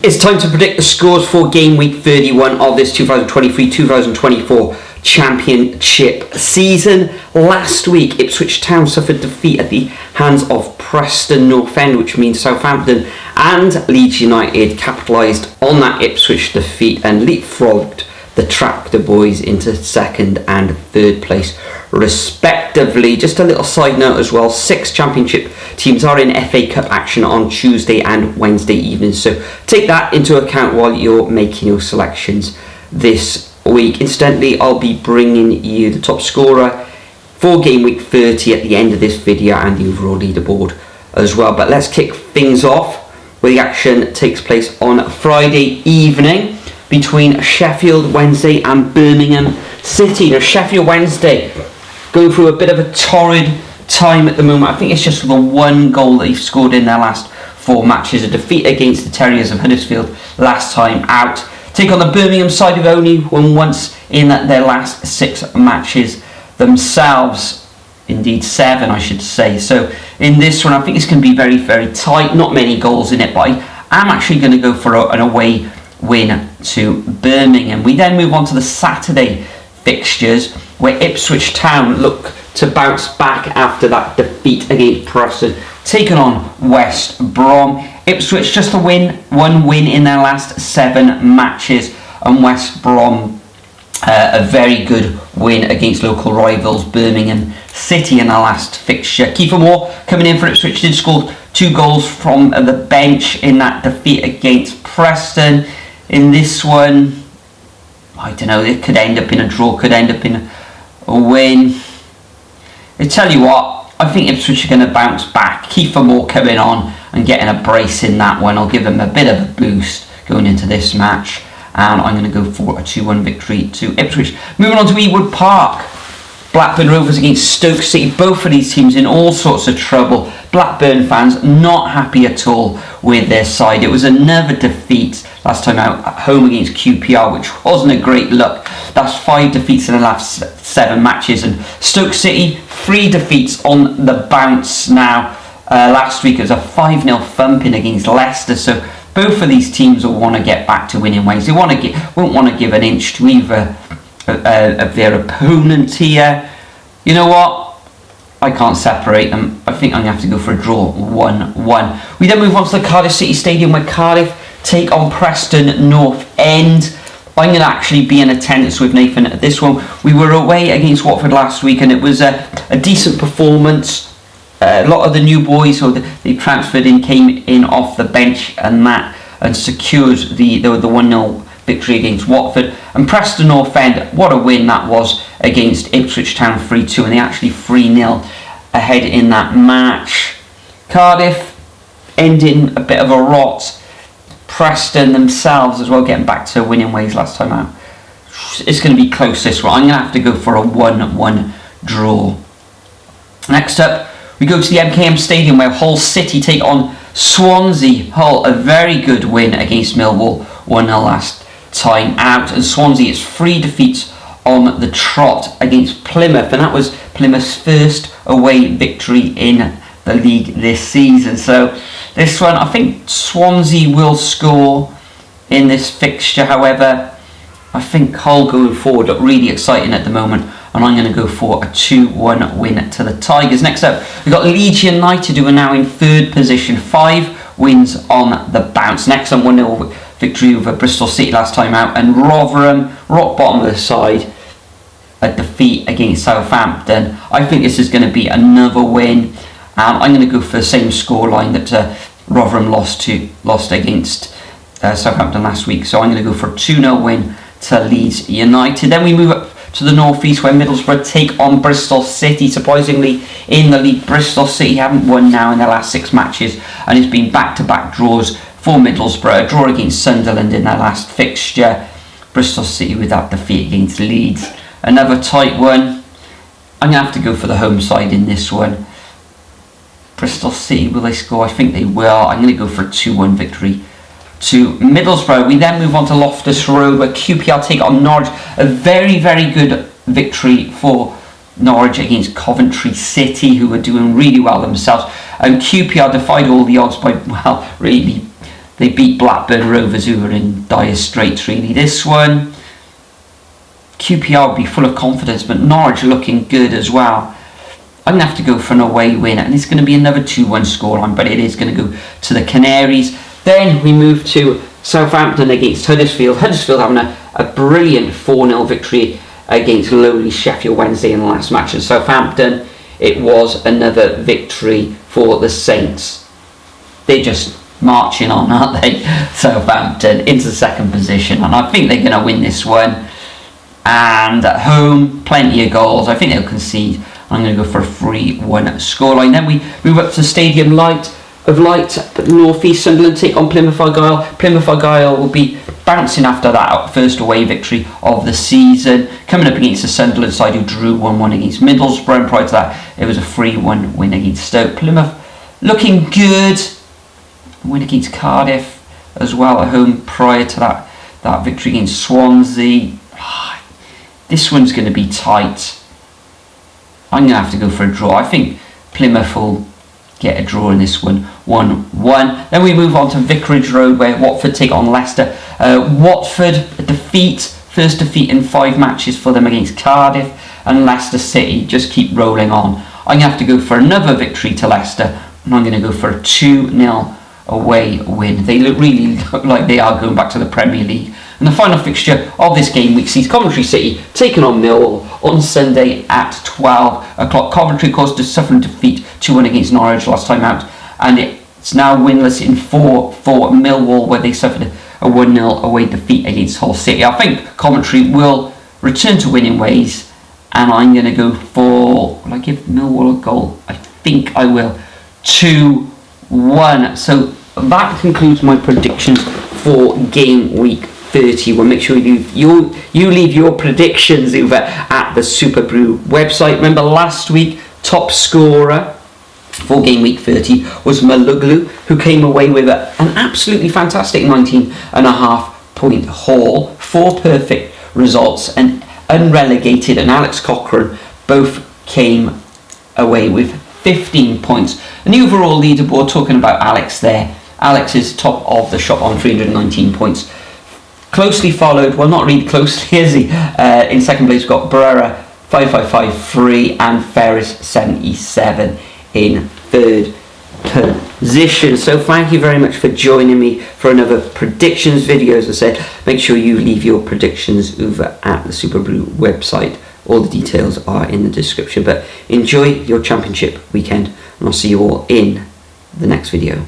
It's time to predict the scores for game week 31 of this 2023-2024 Championship season. Last week, Ipswich Town suffered defeat at the hands of Preston North End, which means Southampton and Leeds United capitalised on that Ipswich defeat and leapfrogged the Tractor Boys into second and third place respectively. Just a little side note as well, 6 championship teams are in FA Cup action on Tuesday and Wednesday evenings, so take that into account while you're making your selections this week. Incidentally, I'll be bringing you the top scorer for game week 30 at the end of this video and the overall leaderboard as well. But let's kick things off where the action takes place on Friday evening between Sheffield Wednesday and Birmingham City. Now, Sheffield Wednesday going through a bit of a torrid time at the moment. I think it's just the one goal that they've scored in their last 4 matches. A defeat against the Terriers of Huddersfield last time out. Take on the Birmingham side who've only won once in their last 6 matches themselves. Indeed 7, I should say. So in this one, I think it's going to be very, very tight. Not many goals in it, but I am actually going to go for an away win to Birmingham. We then move on to the Saturday fixtures where Ipswich Town look to bounce back after that defeat against Preston, taking on West Brom. Ipswich just one win in their last 7 matches, and West Brom a very good win against local rivals Birmingham City in their last fixture. Kiefer Moore coming in for Ipswich did score 2 goals from the bench in that defeat against Preston. In this one, I don't know, it could end up in a draw, could end up in a win. I tell you what, I think Ipswich are going to bounce back. Kiefer Moore coming on and getting a brace in that one. I'll give him a bit of a boost going into this match. And I'm going to go for a 2-1 victory to Ipswich. Moving on to Ewood Park. Blackburn Rovers against Stoke City. Both of these teams in all sorts of trouble. Blackburn fans not happy at all with their side. It was another defeat last time out at home against QPR, which wasn't a great look. That's 5 defeats in the last 7 matches. And Stoke City, 3 defeats on the bounce now. Last week it was a 5-0 thumping against Leicester. So both of these teams will want to get back to winning ways. They won't want to give an inch to either of their opponent here. You know what? I can't separate them. I think I'm going to have to go for a draw, 1-1. We then move on to the Cardiff City Stadium where Cardiff take on Preston North End. I'm going to actually be in attendance with Nathan at this one. We were away against Watford last week and it was a decent performance. A lot of the new boys who they transferred in came in off the bench and secures the 1-0 victory against Watford. And Preston North End, what a win that was against Ipswich Town 3-2, and they actually 3-0 ahead in that match. Cardiff ending a bit of a rot. Preston themselves as well getting back to winning ways last time out. It's going to be close this one. I'm going to have to go for a 1-1 draw. Next up, we go to the MKM Stadium where Hull City take on Swansea. Hull, a very good win against Millwall, 1-0 last time out. And Swansea is 3 defeats on the trot against Plymouth. And that was Plymouth's first away victory in the league this season. So this one, I think Swansea will score in this fixture. However, I think Hull going forward look really exciting at the moment. And I'm going to go for a 2-1 win to the Tigers. Next up, we've got Leeds Utd who are now in 3rd position. 5 wins on the bounce. Next on 1-0 victory over Bristol City last time out. And Rotherham, rock bottom of the side, a defeat against Southampton. I think this is going to be another win. I'm going to go for the same scoreline that Rotherham lost against Southampton last week. So I'm going to go for a 2-0 win to Leeds United. Then we move up to the northeast where Middlesbrough take on Bristol City. Surprisingly, in the league, Bristol City haven't won now in their last 6 matches, and it's been back-to-back draws for Middlesbrough. A draw against Sunderland in their last fixture. Bristol City with that defeat against Leeds. Another tight one. I'm going to have to go for the home side in this one. Bristol City, will they score? I think they will. I'm going to go for a 2-1 victory to Middlesbrough. We then move on to Loftus Road where QPR take on Norwich. A very, very good victory for Norwich against Coventry City, who were doing really well themselves. And QPR defied all the odds by, well, really They beat Blackburn Rovers, who were in dire straits really. This one, QPR will be full of confidence, but Norwich looking good as well. I'm going to have to go for an away win, and it's going to be another 2-1 scoreline, but it is going to go to the Canaries. Then we move to Southampton against Huddersfield. Huddersfield having a brilliant 4-0 victory against lowly Sheffield Wednesday in the last match. And Southampton, it was another victory for the Saints. They're just marching on, aren't they? Southampton into second position, and I think they're going to win this one. And at home, plenty of goals. I think they'll concede. I'm going to go for a 3-1 scoreline. Then we move up to Stadium Light North East. Sunderland take on Plymouth Argyle. Plymouth Argyle will be bouncing after that first away victory of the season, coming up against the Sunderland side who drew 1-1 against Middlesbrough, and prior to that it was a 3-1 win against Stoke. Plymouth looking good, win against Cardiff as well at home prior to that victory against Swansea. This one's going to be tight. I'm going to have to go for a draw. I think Plymouth will get a draw in this one, 1-1. Then we move on to Vicarage Road, where Watford take on Leicester. Watford, a defeat, first defeat in 5 matches for them against Cardiff, and Leicester City just keep rolling on. I'm going to have to go for another victory to Leicester, and I'm going to go for a 2-0 away win. They really look like they are going back to the Premier League. And the final fixture of this game week sees Coventry City taking on Millwall on Sunday at 12 o'clock. Coventry, of course, just suffering defeat 2-1 against Norwich last time out, and it's now winless in 4 for Millwall, where they suffered a 1-0 away defeat against Hull City. I think Coventry will return to winning ways, and I'm going to go for, will I give Millwall a goal? I think I will. 2-1. So that concludes my predictions for game week 30. Well, make sure you leave your predictions over at the Superbru website. Remember, last week top scorer for game week 30 was Maluglu, who came away with an absolutely fantastic 19.5 point haul. 4 perfect results, and unrelegated and Alex Cochrane both came away with 15 points. And the overall leaderboard, talking about Alex there, Alex is top of the shop on 319 points. Closely followed, well, not really closely, is he? In second place, we've got Barrera 5553 and Ferris 77 in third position. So thank you very much for joining me for another predictions video. As I said, make sure you leave your predictions over at the Superbru website. All the details are in the description. But enjoy your championship weekend, and I'll see you all in the next video.